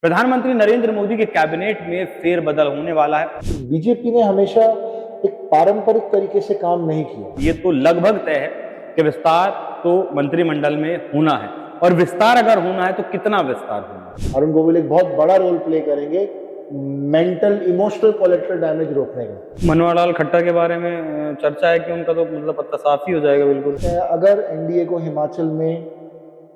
प्रधानमंत्री नरेंद्र मोदी के कैबिनेट में फेरबदल होने वाला है। बीजेपी ने हमेशा एक पारंपरिक तरीके से काम नहीं किया। ये तो लगभग तय है कि विस्तार तो मंत्रिमंडल में होना है, और विस्तार अगर होना है तो कितना विस्तार होना है। अरुण गोविल एक बहुत बड़ा रोल प्ले करेंगे मेंटल इमोशनल कोलेटरल डैमेज रोकने का। मनोहर लाल खट्टर के बारे में चर्चा है कि उनका तो मतलब पत्ता साफ ही हो जाएगा बिल्कुल। अगर एनडीए को हिमाचल में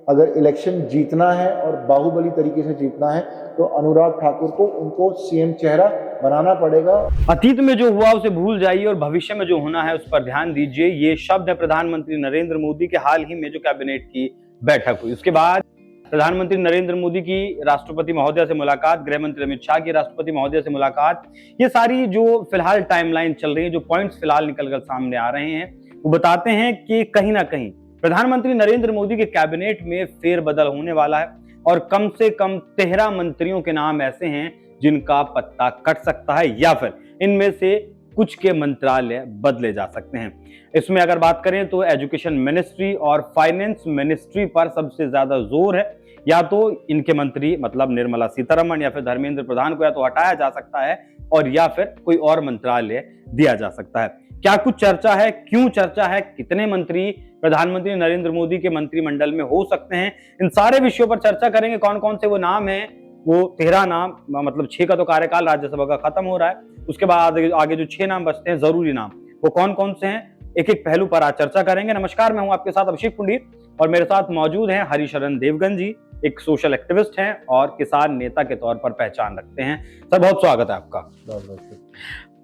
अगर इलेक्शन जीतना है और बाहुबली तरीके से जीतना है तो अनुराग ठाकुर को उनको सीएम चेहरा बनाना पड़ेगा। अतीत में जो हुआ उसे भूल जाइए और भविष्य में जो होना है उस पर ध्यान दीजिए। ये शब्द है प्रधानमंत्री नरेंद्र मोदी के हाल ही में जो कैबिनेट की बैठक हुई, उसके बाद प्रधानमंत्री नरेंद्र मोदी की राष्ट्रपति महोदय से मुलाकात, गृह मंत्री अमित शाह की राष्ट्रपति महोदय से मुलाकात, ये सारी जो फिलहाल टाइमलाइन चल रही है, जो पॉइंट्स फिलहाल निकलकर सामने आ रहे हैं, वो बताते हैं कि कहीं ना कहीं प्रधानमंत्री नरेंद्र मोदी के कैबिनेट में फेरबदल होने वाला है और कम से कम 13 मंत्रियों के नाम ऐसे हैं जिनका पत्ता कट सकता है या फिर इनमें से कुछ के मंत्रालय बदले जा सकते हैं। इसमें अगर बात करें तो एजुकेशन मिनिस्ट्री और फाइनेंस मिनिस्ट्री पर सबसे ज्यादा जोर है। या तो इनके मंत्री मतलब निर्मला सीतारमण या फिर धर्मेंद्र प्रधान को या तो हटाया जा सकता है और या फिर कोई और मंत्रालय दिया जा सकता है। क्या कुछ चर्चा है, क्यों चर्चा है, कितने मंत्री प्रधानमंत्री नरेंद्र मोदी के मंत्रिमंडल में हो सकते हैं, इन सारे विषयों पर चर्चा करेंगे। कौन कौन से वो नाम हैं, वो 13 नाम, मतलब 6 का तो कार्यकाल राज्यसभा का खत्म हो रहा है, उसके बाद आगे जो 6 नाम बचते हैं जरूरी नाम, वो कौन कौन से हैं, एक एक पहलू पर आज चर्चा करेंगे। नमस्कार, मैं हूं आपके साथ अभिषेक पुंडीर और मेरे साथ मौजूद हैं हरिशरण देवगन जी, एक सोशल एक्टिविस्ट हैं और किसान नेता के तौर पर पहचान रखते हैं। सर, बहुत स्वागत है आपका।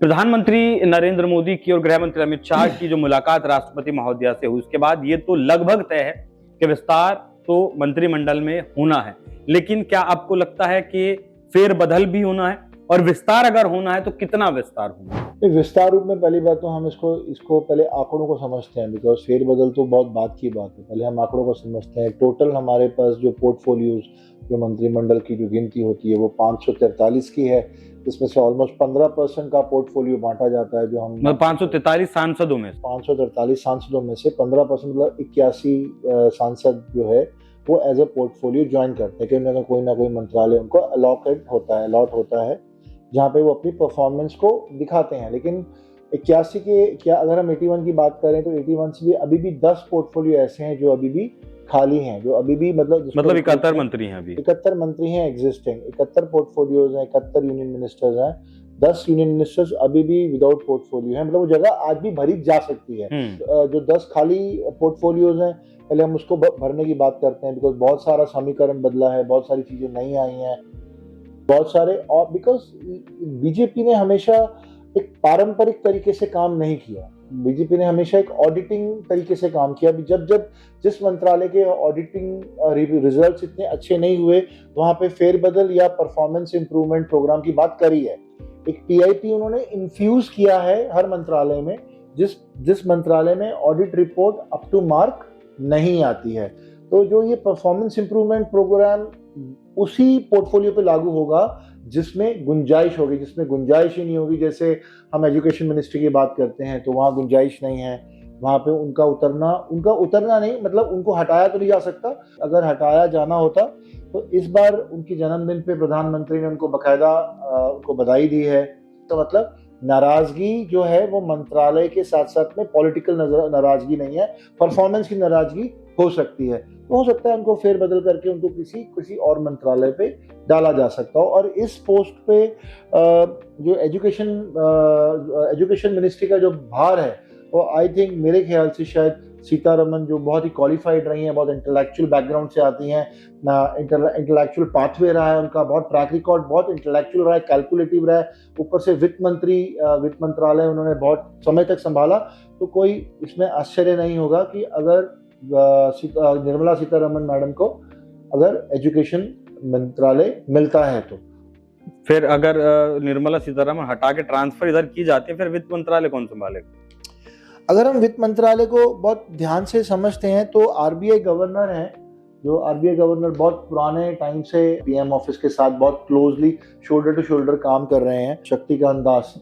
प्रधानमंत्री नरेंद्र मोदी की और गृह मंत्री अमित शाह की जो मुलाकात राष्ट्रपति महोदया से हुई, उसके बाद ये तो लगभग तय है कि विस्तार तो मंत्रिमंडल में होना है, लेकिन क्या आपको लगता है कि फेरबदल भी होना है, और विस्तार अगर होना है तो कितना विस्तार होना है? विस्तार रूप में पहली बात तो हम इसको पहले आंकड़ों को समझते हैं, बिकॉज फेरबदल तो बहुत बात की बात है। पहले हम आंकड़ों को समझते हैं। टोटल हमारे पास जो पोर्टफोलियोज, जो मंत्रिमंडल की जो गिनती होती है वो 543 की है, इसमें से ऑलमोस्ट 15% का पोर्टफोलियो बांटा जाता है। जो हम 543 सांसदों में 543 सांसदों में से 15% मतलब 81 सांसद जो है वो एज ए पोर्टफोलियो ज्वाइन करते हैं कि कोई ना कोई मंत्रालय उनको अलॉट होता है जहाँ पे वो अपनी परफॉर्मेंस को दिखाते हैं। लेकिन 81 के क्या अगर हम 81 की बात करें तो 81 से भी अभी भी 10 पोर्टफोलियो ऐसे हैं जो अभी भी खाली हैं, जो अभी भी मतलब 71 मंत्री हैं। अभी 71 मंत्री हैं एग्जिस्टिंग, 71 पोर्टफोलियोज हैं, 71 यूनियन मिनिस्टर्स हैं, 10 यूनियन मिनिस्टर्स अभी भी विदाउट पोर्टफोलियो हैं। मतलब वो जगह आज भी भरी जा सकती है। जो 10 खाली पोर्टफोलियोज हैं, पहले हम उसको भरने की बात करते हैं, बिकॉज बहुत सारा समीकरण बदला है, बहुत सारी चीजें नहीं आई हैं, बहुत सारे, और बिकॉज बीजेपी ने हमेशा एक पारंपरिक तरीके से काम नहीं किया। बीजेपी ने हमेशा एक ऑडिटिंग तरीके से काम किया। जब जिस मंत्रालय के ऑडिटिंग रिजल्ट्स इतने अच्छे नहीं हुए, वहां पे फेरबदल या परफॉर्मेंस इंप्रूवमेंट प्रोग्राम की बात करी है। एक पीआईपी उन्होंने इन्फ्यूज किया है हर मंत्रालय में, जिस मंत्रालय में audit report up to mark नहीं आती है। तो जो ये परफॉर्मेंस इंप्रूवमेंट प्रोग्राम उसी पोर्टफोलियो पे लागू होगा जिसमें गुंजाइश होगी। जिसमें गुंजाइश ही नहीं होगी, जैसे हम एजुकेशन मिनिस्ट्री की बात करते हैं तो वहाँ गुंजाइश नहीं है, वहाँ पे उनका उतरना नहीं, मतलब उनको हटाया तो नहीं जा सकता। अगर हटाया जाना होता तो इस बार उनकी जन्मदिन पे प्रधानमंत्री ने उनको बकायदा उनको बधाई दी है। तो मतलब नाराजगी जो है वो मंत्रालय के साथ साथ में पॉलिटिकल नाराजगी नहीं है, परफॉर्मेंस की नाराजगी हो सकती है। तो हो सकता है उनको फेरबदल करके उनको किसी और मंत्रालय पे डाला जा सकता हो। और इस पोस्ट पे जो एजुकेशन मिनिस्ट्री का जो भार है वो आई थिंक मेरे ख्याल से शायद सीतारमण, जो बहुत ही क्वालिफाइड रही हैं, बहुत इंटेलेक्चुअल बैकग्राउंड से आती हैं, इंटेलेक्चुअल पाथवे रहा है उनका, बहुत ट्रैक रिकॉर्ड, बहुत इंटेलेक्चुअल रहा है, कैलकुलेटिव रहा है, ऊपर से वित्त मंत्रालय उन्होंने बहुत समय तक संभाला। तो कोई इसमें आश्चर्य नहीं होगा कि अगर निर्मला सीतारमण मैडम को अगर एजुकेशन मंत्रालय मिलता है तो। फिर अगर निर्मला सीतारमण हटा के ट्रांसफर इधर की जाती है, फिर वित्त मंत्रालय कौन संभालेगा? अगर हम वित्त मंत्रालय को बहुत ध्यान से समझते हैं तो आरबीआई गवर्नर हैं, जो आरबीआई गवर्नर बहुत पुराने टाइम से पीएम ऑफिस के साथ बहुत क्लोजली शोल्डर टू शोल्डर काम कर रहे हैं, शक्तिकांत दास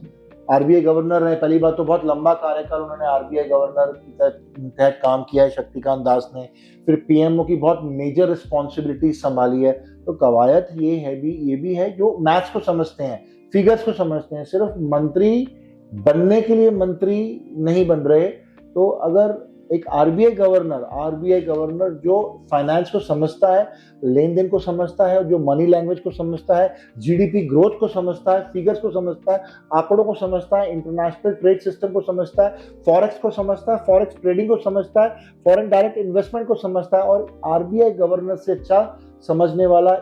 आरबीआई गवर्नर है। पहली बात तो बहुत लंबा कार्यकाल उन्होंने आरबीआई गवर्नर के तहत काम किया है शक्तिकांत दास ने। फिर पीएमओ की बहुत मेजर रिस्पॉन्सिबिलिटी संभाली है। तो कवायद ये भी है जो मैथ्स को समझते हैं, फिगर्स को समझते हैं, सिर्फ मंत्री बनने के लिए मंत्री नहीं बन रहे। तो अगर एक आरबीआई गवर्नर जो फाइनेंस को समझता है, लेन देन को समझता है, जो मनी लैंग्वेज को समझता है, जीडीपी ग्रोथ को समझता है, फिगर्स को समझता है, आंकड़ों को समझता है, इंटरनेशनल ट्रेड सिस्टम को समझता है, फॉरेक्स को समझता है, फॉरेक्स ट्रेडिंग को समझता है, फॉरेन डायरेक्ट इन्वेस्टमेंट को समझता है, और आरबीआई गवर्नर से अच्छा समझने वाला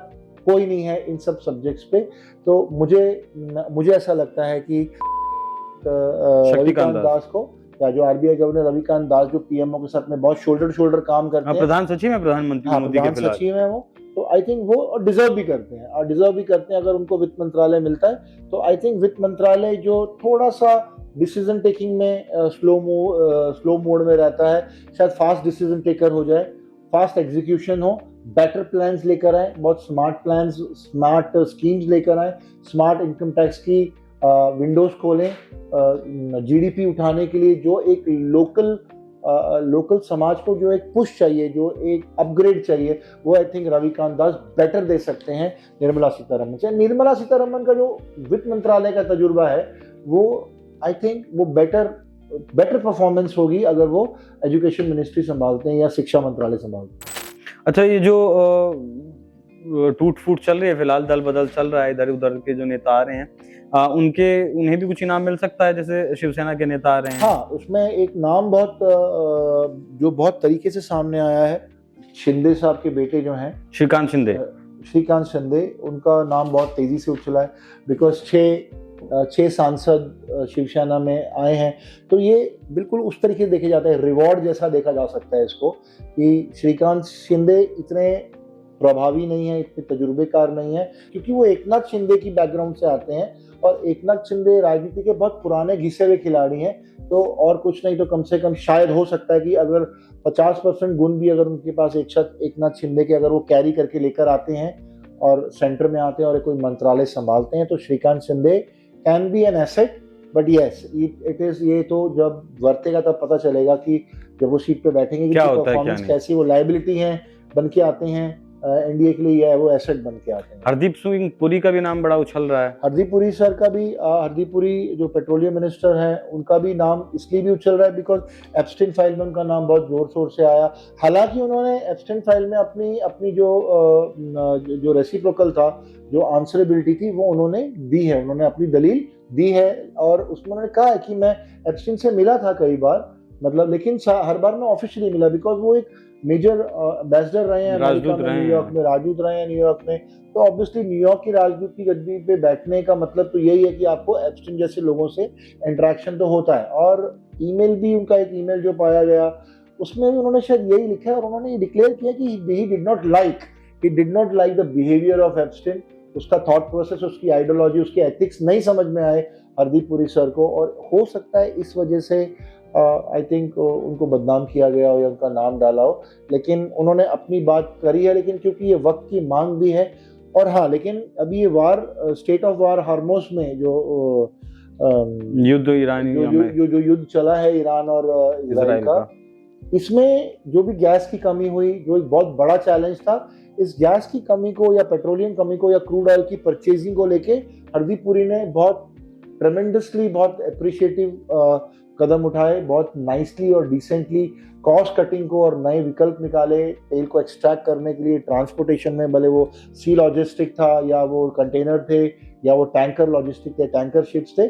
कोई नहीं है इन सब सब्जेक्ट्स पे। तो मुझे ऐसा लगता है कि रविकांत दास को, या जो आरबीआई गवर्नर रविकांत दास जो पीएमओ के साथ में बहुत शोल्डर टू शोल्डर काम करते हैं, प्रधान सचिव है प्रधानमंत्री मोदी के, प्रधान सचिव है वो, तो आई थिंक वो डिजर्व भी करते हैं। अगर उनको वित्त मंत्रालय मिलता है तो आई थिंक वित्त मंत्रालय जो थोड़ा सा डिसीजन टेकिंग में स्लो मोड में रहता है, शायद फास्ट डिसीजन टेकर हो जाए, फास्ट एग्जीक्यूशन हो, बेटर प्लान्स लेकर आए, बहुत स्मार्ट प्लान्स, स्मार्ट स्कीम्स लेकर आए, स्मार्ट इनकम टैक्स की विंडोज खोलें, जीडीपी उठाने के लिए जो एक लोकल समाज को जो एक पुश चाहिए, जो एक अपग्रेड चाहिए, वो I think Ravikant Das better दे सकते हैं निर्मला सीतारमण से। निर्मला सीतारमण का जो वित्त मंत्रालय का तजुर्बा है वो आई थिंक वो बेटर परफॉर्मेंस होगी अगर वो एजुकेशन मिनिस्ट्री संभालते हैं या शिक्षा मंत्रालय संभालते हैं। अच्छा, ये जो टूट फूट चल रही है फिलहाल, दल बदल चल रहा है, इधर उधर के जो नेता आ रहे हैं, उन्हें भी कुछ इनाम मिल सकता है जैसे शिवसेना के नेता आ रहे हैं? हाँ, उसमें एक नाम बहुत तरीके से सामने आया है, शिंदे साहब के बेटे जो हैं श्रीकांत शिंदे, उनका नाम बहुत तेजी से उछला है, बिकॉज 6 सांसद शिवसेना में आए हैं। तो ये बिल्कुल उस तरीके से देखे जाता है, रिवॉर्ड जैसा देखा जा सकता है इसको, कि श्रीकांत शिंदे इतने प्रभावी नहीं है, इतने तजुर्बेकार नहीं है, क्योंकि वो एकनाथ शिंदे की बैकग्राउंड से आते हैं, और एकनाथ शिंदे राजनीति के बहुत पुराने घिसे हुए खिलाड़ी हैं। तो और कुछ नहीं तो कम से कम शायद हो सकता है कि अगर 50% गुण भी अगर उनके पास एकनाथ शिंदे के अगर वो कैरी करके लेकर आते हैं और सेंटर में आते हैं और कोई मंत्रालय संभालते हैं, तो Shrikant Shinde can be an asset. But yes, it is, ये तो जब वर्तेगा तब पता चलेगा कि जब वो सीट पे बैठेंगे कि परफॉर्मेंस कैसी, वो लायबिलिटी है बन के आते हैं एनडीए के लिए, या वो एसेट बन के आते हैं। हरदीप सिंह पुरी का भी नाम बड़ा उछल रहा है। हरदीप पुरी सर का भी, हरदीप पुरी जो पेट्रोलियम मिनिस्टर हैं, उनका भी नाम इसलिए भी उछल रहा है बिकॉज एप्स्टीन फाइल में उनका नाम बहुत जोर शोर से आया। हालांकि उन्होंने एप्स्टीन फाइल में अपनी जो रेसिप्रोकल था, जो आंसरेबिलिटी थी, वो उन्होंने दी है, उन्होंने अपनी दलील दी है, और उसमें उन्होंने कहा है कि मैं एप्स्टीन से मिला था कई बार, मतलब, लेकिन हर बार मैं ऑफिशियली मिला, बिकॉज वो एक मेजर एम्बेसडर रहे हैं अमेरिका में, न्यूयॉर्क में राजदूत रहे हैं न्यूयॉर्क में। तो ऑब्वियसली न्यूयॉर्क की राजदूत की गद्दी पे बैठने का मतलब तो यही है कि आपको एप्स्टीन जैसे लोगों से इंटरेक्शन तो होता है। और ईमेल भी, उनका एक ईमेल जो पाया गया, उसमें भी उन्होंने शायद यही लिखा है, और उन्होंने ये डिक्लेयर किया कि he did not like the behaviour of Epstein. उसका थॉट प्रोसेस, उसकी आइडियोलॉजी, उसके एथिक्स नहीं समझ में आए हरदीप पुरी सर को, और हो सकता है इस वजह से आई थिंक उनको बदनाम किया गया हो या उनका नाम डाला हो। लेकिन उन्होंने अपनी बात करी है, लेकिन क्योंकि ये वक्त की मांग भी है। और हाँ, लेकिन अभी ये स्टेट ऑफ वार हार्मोस में जो युद्ध चला है ईरान और इजराइल का, इसमें जो भी गैस की कमी हुई, जो एक बहुत बड़ा चैलेंज था, इस गैस की कमी को या पेट्रोलियम कमी को या क्रूड ऑयल की परचेजिंग को लेके हरदीप पुरी ने बहुत ट्रेमेंडसली, बहुत अप्रिशिएटिव कदम उठाए, बहुत नाइसली और डिसेंटली कॉस्ट कटिंग को और नए विकल्प निकाले तेल को एक्सट्रैक्ट करने के लिए ट्रांसपोर्टेशन में, भले वो सी लॉजिस्टिक था या वो कंटेनर थे या वो टैंकर लॉजिस्टिक थे, टैंकर शिप्स थे,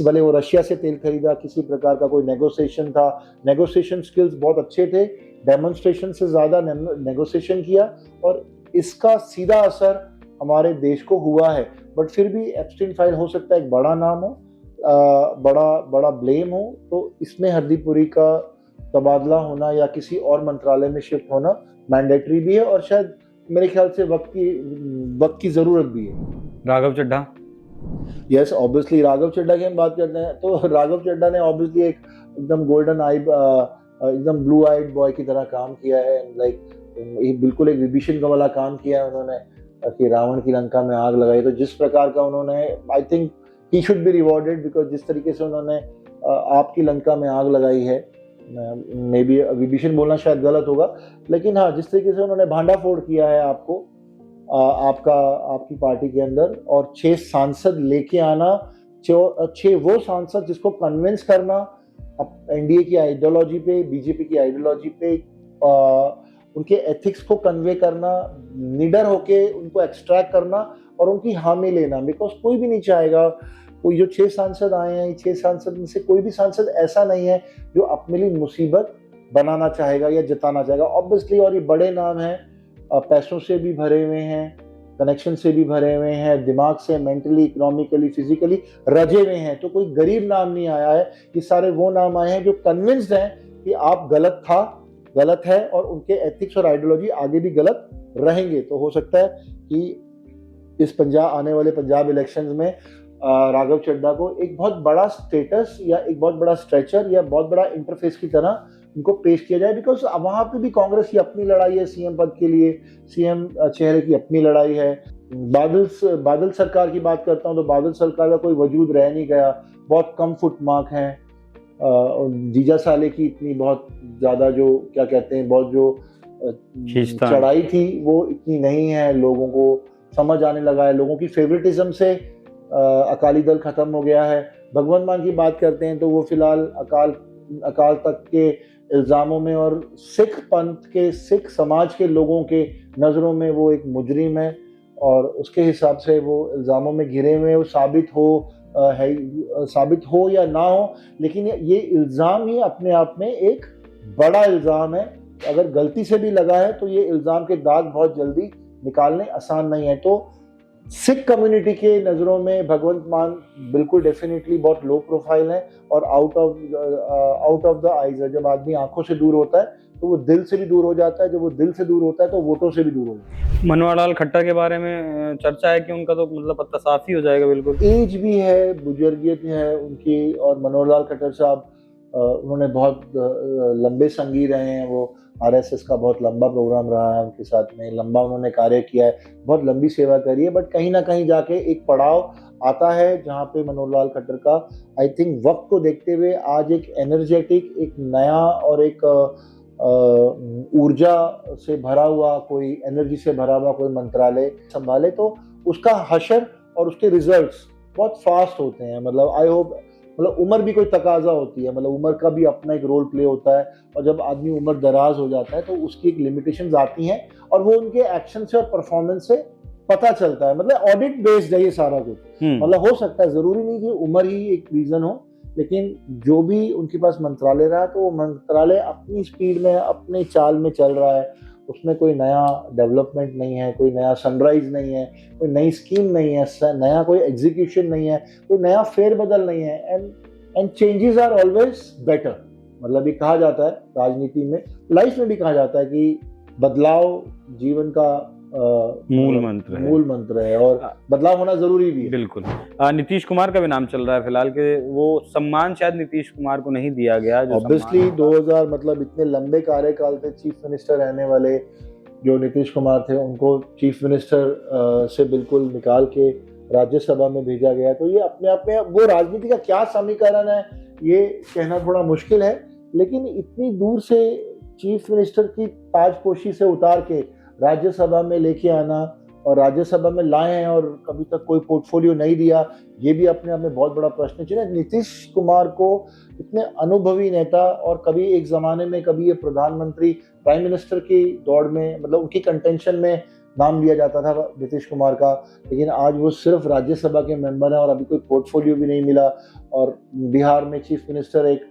भले वो रशिया से तेल खरीदा, किसी प्रकार का कोई नेगोशिएशन था, नेगोशिएशन स्किल्स बहुत अच्छे थे, डेमोन्स्ट्रेशन से ज़्यादा नेगोशिएशन किया, और इसका सीधा असर हमारे देश को हुआ है। बट फिर भी एप्स्टीन फाइल हो सकता है एक बड़ा नाम हो, बड़ा ब्लेम हो, तो इसमें हरदीप पुरी का तबादला होना या किसी और मंत्रालय में शिफ्ट होना मैंडेटरी भी है, और शायद मेरे ख्याल से वक्त की जरूरत भी है। राघव चड्ढा, यस, ऑब्वियसली राघव चड्ढा की हम बात करते हैं तो राघव चड्ढा ने ऑब्वियसली एक एकदम गोल्डन आई, एकदम ब्लू आइड बॉय की तरह काम किया है, लाइक बिल्कुल एक विभीषण का वाला काम किया है उन्होंने, कि रावण की लंका में आग लगाई। तो जिस प्रकार का उन्होंने, I think he should be rewarded, because जिस तरीके से उन्होंने आपकी लंका में आग लगाई है, मे बी विभीषण बोलना शायद गलत होगा, लेकिन हाँ, जिस तरीके से उन्होंने भांडाफोड़ किया है आपको, आपकी पार्टी के अंदर, और 6 सांसद लेके आना, 6 वो सांसद जिसको कन्विंस करना एनडीए की आइडियोलॉजी पे, बीजेपी की आइडियोलॉजी पे, उनके एथिक्स को कन्वे करना, निडर होके उनको एक्सट्रैक्ट करना और उनकी हामी लेना। बिकॉज कोई भी नहीं चाहेगा, कोई जो 6 सांसद आए हैं, 6 सांसद में से कोई भी सांसद ऐसा नहीं है जो अपने लिए मुसीबत बनाना चाहेगा या जताना चाहेगा, ऑब्वियसली। और ये बड़े नाम हैं, पैसों से भी भरे हुए हैं, कनेक्शन से भी भरे हुए हैं, दिमाग से, मेंटली, इकोनॉमिकली, फिजिकली रजे हुए हैं। तो कोई गरीब नाम नहीं आया है, ये सारे वो नाम आए हैं जो कन्विंस्ड हैं कि आप गलत है और उनके एथिक्स और आइडियोलॉजी आगे भी गलत रहेंगे। तो हो सकता है कि इस आने वाले पंजाब इलेक्शंस में राघव चड्ढा को एक बहुत बड़ा स्टेटस या एक बहुत बड़ा स्ट्रेचर या बहुत बड़ा इंटरफेस की तरह उनको पेश किया जाए। बिकॉज वहां पे भी कांग्रेस की अपनी लड़ाई है, सीएम पद के लिए, सीएम चेहरे की अपनी लड़ाई है। बादल सरकार की बात करता हूं तो बादल सरकार का कोई वजूद रह नहीं गया, बहुत कम फुटमार्क हैं। जीजा साले की इतनी बहुत ज्यादा जो क्या कहते हैं, बहुत जो चढ़ाई थी वो इतनी नहीं है, लोगों को समझ आने लगा है, लोगों की फेवरेटिज्म से अकाली दल खत्म हो गया है। भगवंत मान की बात करते हैं तो वो फिलहाल अकाल तख्त के इल्जामों में और सिख पंथ के, सिख समाज के लोगों के नजरों में वो एक मुजरिम है और उसके हिसाब से वो इल्जामों में घिरे हुए, वो साबित हो या ना हो, लेकिन ये इल्जाम ही अपने आप में एक बड़ा इल्जाम है। अगर गलती से भी लगा है तो ये इल्जाम के दाग बहुत जल्दी निकालने आसान नहीं है। तो सिख कम्युनिटी के नज़रों में भगवंत मान बिल्कुल डेफिनेटली बहुत लो प्रोफाइल है और आउट ऑफ द आइज है। जब आदमी आंखों से दूर होता है तो वो दिल से भी दूर हो जाता है, जब वो दिल से दूर होता है तो वोटों से भी दूर हो जाता है। मनोहर लाल खट्टर के बारे में चर्चा है कि उनका तो मतलब पत्ता साफ ही हो जाएगा बिल्कुल। एज भी है, बुजुर्गियत है उनकी, और मनोहर लाल खट्टर साहब उन्होंने बहुत लंबे संगी रहे हैं। वो आरएसएस का बहुत लंबा प्रोग्राम रहा है उनके साथ में, लंबा उन्होंने कार्य किया है, बहुत लंबी सेवा करी है। बट कहीं ना कहीं जाके एक पड़ाव आता है जहाँ पे मनोहर लाल खट्टर का आई थिंक वक्त को देखते हुए आज एक एनर्जेटिक, एक नया और एक ऊर्जा से भरा हुआ, कोई एनर्जी से भरा हुआ कोई मंत्रालय संभाले तो उसका हशर और उसके रिजल्ट्स बहुत फास्ट होते हैं। मतलब आई होप, मतलब उम्र भी कोई तकाजा होती है, मतलब उम्र का भी अपना एक रोल प्ले होता है और जब आदमी उम्र दराज हो जाता है तो उसकी एक लिमिटेशंस आती हैं और वो उनके एक्शन से और परफॉर्मेंस से पता चलता है। मतलब ऑडिट बेस्ड है ये सारा कुछ। मतलब हो सकता है, जरूरी नहीं कि उम्र ही एक रीजन हो, लेकिन जो भी उनके पास मंत्रालय रहा तो वो मंत्रालय अपनी स्पीड में, अपने चाल में चल रहा है, उसमें कोई नया डेवलपमेंट नहीं है, कोई नया सनराइज नहीं है, कोई नई स्कीम नहीं है, नया कोई एग्जीक्यूशन नहीं है, कोई नया फेरबदल नहीं है। And changes are always better. मतलब ये कहा जाता है राजनीति में, लाइफ में भी कहा जाता है कि बदलाव जीवन का मूल मंत्र है और बदलाव होना जरूरी भी है। बिल्कुल। नीतीश कुमार का भी नाम चल रहा है फिलहाल के वो सम्मान शायद नीतीश कुमार को नहीं दिया गया। ऑब्वियसली 2000 मतलब इतने लंबे कार्यकाल थे चीफ मिनिस्टर रहने वाले जो नीतीश कुमार थे, उनको चीफ मिनिस्टर से बिल्कुल निकाल के राज्यसभा में भेजा गया। तो ये अपने आप में वो राजनीति का क्या समीकरण है ये कहना थोड़ा मुश्किल है, लेकिन इतनी दूर से चीफ मिनिस्टर की ताजपोशी से उतार के राज्यसभा में लेके आना और राज्यसभा में लाए हैं और कभी तक कोई पोर्टफोलियो नहीं दिया, ये भी अपने आप में बहुत बड़ा प्रश्न है। नीतीश कुमार को इतने अनुभवी नेता, और कभी एक जमाने में कभी ये प्रधानमंत्री, प्राइम मिनिस्टर की दौड़ में, मतलब उनकी कंटेंशन में नाम लिया जाता था नीतीश कुमार का, लेकिन आज वो सिर्फ राज्यसभा के मेंबर हैं और अभी कोई पोर्टफोलियो भी नहीं मिला। और बिहार में चीफ मिनिस्टर एक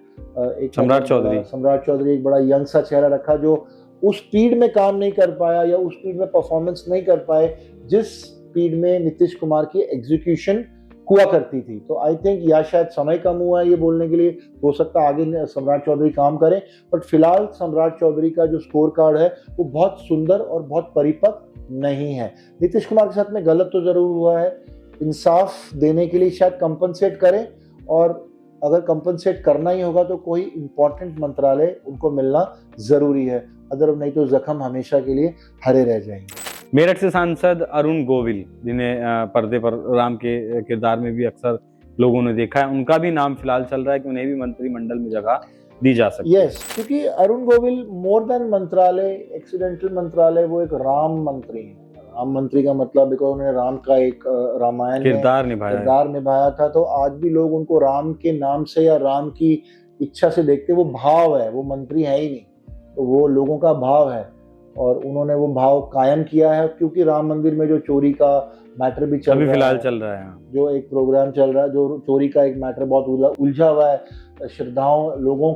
सम्राट चौधरी एक बड़ा यंग सा चेहरा रखा जो उस स्पीड में काम नहीं कर पाया या उस स्पीड में परफॉर्मेंस नहीं कर पाए जिस स्पीड में नीतीश कुमार की एग्जीक्यूशन हुआ करती थी। तो आई थिंक या शायद समय कम हुआ है ये बोलने के लिए, हो सकता है आगे सम्राट चौधरी काम करें, बट फिलहाल सम्राट चौधरी का जो स्कोर कार्ड है वो बहुत सुंदर और बहुत परिपक्व नहीं है। नीतीश कुमार के साथ में गलत तो जरूर हुआ है, इंसाफ देने के लिए शायद कंपनसेट करें, और अगर कंपनसेट करना ही होगा तो कोई इंपॉर्टेंट मंत्रालय उनको मिलना जरूरी है, अगर नहीं तो जख्म हमेशा के लिए हरे रह जाएंगे। मेरठ से सांसद अरुण गोविल, जिन्हें पर्दे पर राम के किरदार में भी अक्सर लोगों ने देखा है, उनका भी नाम फिलहाल चल रहा है कि उन्हें भी मंत्रिमंडल में जगह दी जा सकती है। यस, क्योंकि अरुण गोविल मोर देन मंत्रालय, एक्सीडेंटल मंत्रालय, वो एक राम मंत्री है। राम मंत्री का मतलब बिकॉज उन्होंने राम का एक रामायण में किरदार निभाया था, तो आज भी लोग उनको राम के नाम से या राम की इच्छा से देखते। वो भाव है, वो मंत्री है ही नहीं, तो वो लोगों का भाव है और उन्होंने वो भाव कायम किया है। क्योंकि राम मंदिर में जो चोरी का मैटर भी चल रहा है, जो एक प्रोग्राम चल रहा है, जो चोरी का एक मैटर बहुत उलझा हुआ है, श्रद्धाओं लोगों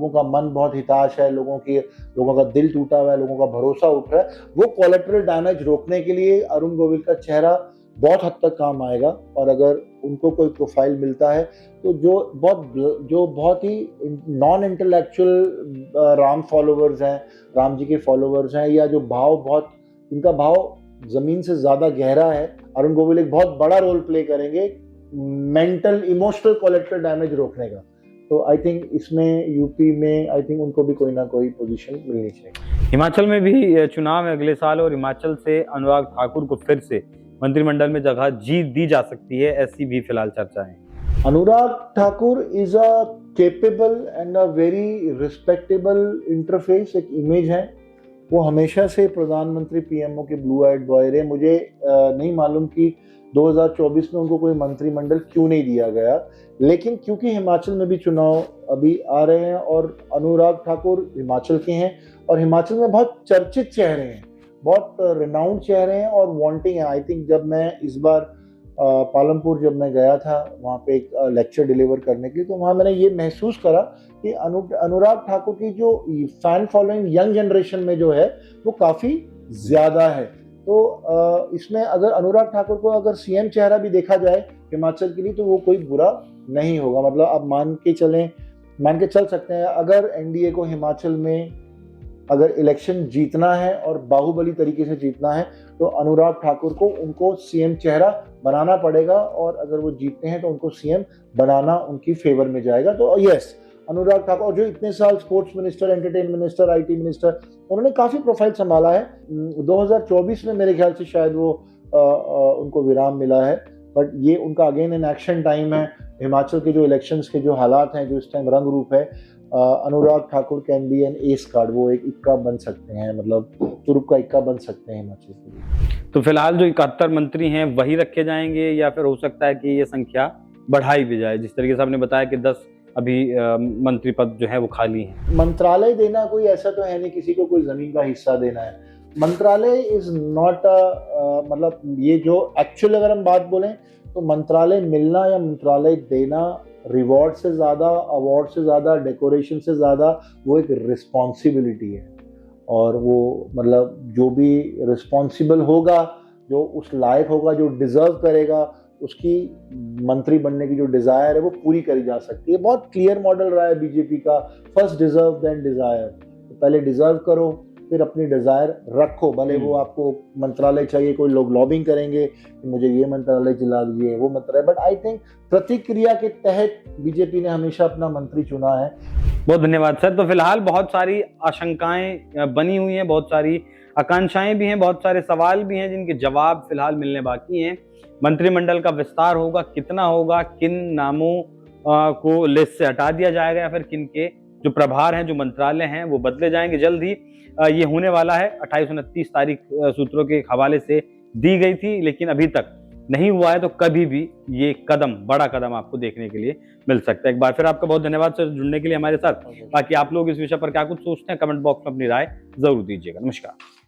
का मन बहुत हिताश है, लोगों का दिल टूटा हुआ है, लोगों का भरोसा उठ रहा है। वो कोलैटरल डैमेज रोकने के लिए अरुण गोविल का चेहरा बहुत हद तक काम आएगा। और अगर उनको कोई प्रोफाइल मिलता है तो जो बहुत ही नॉन इंटेलेक्चुअल राम फॉलोवर्स हैं, राम जी के फॉलोवर्स हैं, या जो इनका भाव जमीन से ज्यादा गहरा है, अरुण गोविल एक बहुत बड़ा रोल प्ले करेंगे मेंटल इमोशनल कोलैटरल डैमेज रोकने का। तो आई थिंक इसमें यूपी में आई थिंक उनको भी कोई ना कोई पोजीशन मिलनी चाहिए। हिमाचल में भी चुनाव है अगले साल और हिमाचल से अनुराग ठाकुर को फिर से मंत्रिमंडल में जगह दी जा सकती है, ऐसी भी फिलहाल चर्चा है। Anurag Thakur is a capable and a very respectable interface, एक इमेज है। वो हमेशा से प्रधानमंत्री पीएमओ के ब्लू आइड बॉय रहे। मुझे नहीं मालूम कि 2024 में उनको कोई मंत्रिमंडल क्यों नहीं दिया गया, लेकिन क्योंकि हिमाचल में भी चुनाव अभी आ रहे हैं और अनुराग ठाकुर हिमाचल के हैं और हिमाचल में बहुत चर्चित चेहरे हैं, बहुत रिनाउंड चेहरे हैं और वांटिंग है। आई थिंक जब मैं इस बार पालमपुर जब मैं गया था वहाँ पे एक लेक्चर डिलीवर करने के लिए, तो वहाँ मैंने ये महसूस करा कि अनुराग ठाकुर की जो फैन फॉलोइंग यंग जनरेशन में जो है वो काफ़ी ज़्यादा है। तो इसमें अगर अनुराग ठाकुर को अगर सीएम चेहरा भी देखा जाए हिमाचल के लिए तो वो कोई बुरा नहीं होगा। मतलब आप मान के चल सकते हैं, अगर एनडीए को हिमाचल में अगर इलेक्शन जीतना है और बाहुबली तरीके से जीतना है तो अनुराग ठाकुर को उनको सीएम चेहरा बनाना पड़ेगा, और अगर वो जीतते हैं तो उनको सीएम बनाना उनकी फेवर में जाएगा। तो यस, अनुराग ठाकुर जो इतने साल sports minister, entertainment minister, IT minister, उन्होंने काफ़ी प्रोफाइल संभाला है। 2024 में मेरे ख्याल से शायद वो उनको विराम मिला है, बट ये उनका अगेन इन एक्शन टाइम है। हिमाचल के जो इलेक्शंस के जो हालात हैं, जो इस टाइम रंग रूप है, Anurag Thakur can be an ace card, वो एक इक्का बन सकते हैं, मतलब तुरुप का इक्का बन सकते हैं हिमाचल के लिए। तो फिलहाल जो 71 मंत्री हैं वही रखे जाएंगे या फिर हो सकता है कि ये संख्या बढ़ाई भी जाए? जिस तरीके से आपने बताया कि 10 अभी मंत्री पद जो है वो खाली हैं। मंत्रालय देना कोई ऐसा तो है नहीं किसी को कोई जमीन का हिस्सा देना है। मंत्रालय इज नॉट मतलब ये जो एक्चुअल अगर हम बात बोलें तो मंत्रालय मिलना या मंत्रालय देना रिवॉर्ड से ज़्यादा, अवार्ड से ज़्यादा, डेकोरेशन से ज़्यादा वो एक रिस्पॉन्सिबिलिटी है। और वो मतलब जो भी रिस्पॉन्सिबल होगा, जो उस लायक होगा, जो डिज़र्व करेगा, उसकी मंत्री बनने की जो डिज़ायर है वो पूरी करी जा सकती है। बहुत क्लियर मॉडल रहा है बीजेपी का, फर्स्ट डिज़र्व देन डिज़ायर। तो पहले डिज़र्व करो फिर अपनी डिज़ायर रखो, भले वो आपको मंत्रालय चाहिए, कोई लोग लॉबिंग करेंगे कि मुझे ये मंत्रालय दिला दीजिए, वो मंत्रालय, बट आई थिंक प्रतिक्रिया के तहत बीजेपी ने हमेशा अपना मंत्री चुना है। बहुत धन्यवाद सर। तो फिलहाल बहुत सारी आशंकाएं बनी हुई हैं, बहुत सारी आकांक्षाएं भी हैं, बहुत सारे सवाल भी हैं जिनके जवाब फिलहाल मिलने बाकी हैं। मंत्रिमंडल का विस्तार होगा, कितना होगा, किन नामों को लिस्ट से हटा दिया जाएगा या फिर किन के जो प्रभार हैं, जो मंत्रालय हैं वो बदले जाएंगे, जल्द ही ये होने वाला है। 28-29 तारीख सूत्रों के हवाले से दी गई थी, लेकिन अभी तक नहीं हुआ है। तो कभी भी ये कदम, बड़ा कदम आपको देखने के लिए मिल सकता है। एक बार फिर आपका बहुत धन्यवाद सर जुड़ने के लिए हमारे साथ। बाकी आप लोग इस विषय पर क्या कुछ सोचते हैं, कमेंट बॉक्स में अपनी राय जरूर दीजिएगा। नमस्कार।